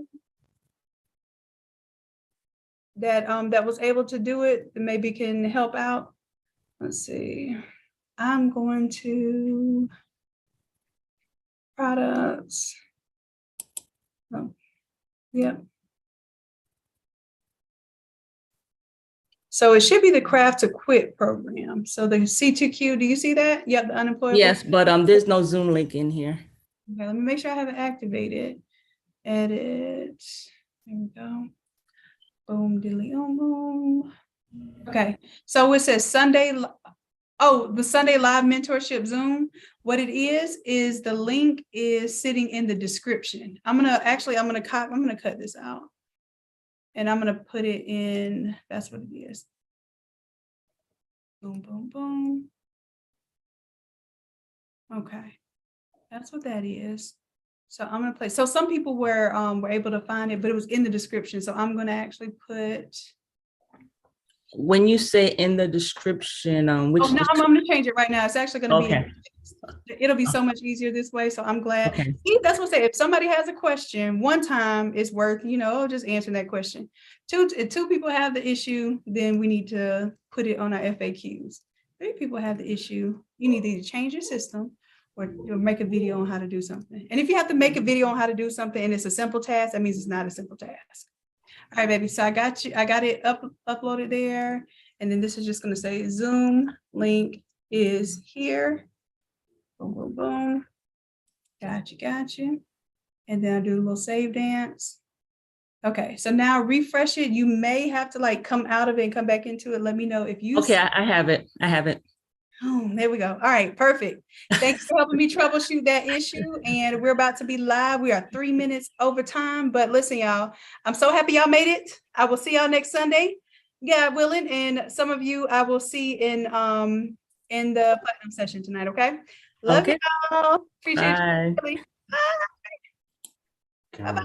Speaker 1: that was able to do it, that maybe can help out? Let's see. I'm going to products. Oh, yeah. So it should be the Craft to Quit program. So the C2Q, do you see that? Yep, the unemployable.
Speaker 4: Yes, but there's no Zoom link in here.
Speaker 1: Okay, let me make sure I have it activated. Edit. There we go. Boom, diddly, boom. Okay, so it says Sunday. Oh, the Sunday Live Mentorship Zoom. What it is the link is sitting in the description. I'm gonna cut this out. And I'm going to put it in, that's what it is. Boom, boom, boom. Okay, that's what that is. So I'm going to play. So some people were able to find it, but it was in the description. So I'm going to actually put.
Speaker 4: When you say in the description, which?
Speaker 1: Oh, no, I'm going to change it right now. It's actually going to
Speaker 4: okay.
Speaker 1: It'll be so much easier this way. So I'm glad.
Speaker 4: Okay.
Speaker 1: See, that's what I say. If somebody has a question, one time it's worth, just answering that question. If two people have the issue, then we need to put it on our FAQs. 3 people have the issue, you need to either change your system or make a video on how to do something. And if you have to make a video on how to do something and it's a simple task, that means it's not a simple task. All right, baby. So I got it uploaded there. And then this is just going to say Zoom link is here. Boom, boom, boom. Got you. And then I do a little save dance. Okay, so now refresh it. You may have to come out of it and come back into it. Let me know if you.
Speaker 4: Okay, I have it.
Speaker 1: Oh, there we go. All right, perfect. Thanks for helping me troubleshoot that issue. And we're about to be live. We are 3 minutes over time. But listen, y'all, I'm so happy y'all made it. I will see y'all next Sunday, God willing. And some of you I will see in the platinum session tonight. Okay. Love y'all. Appreciate you. Bye. Bye.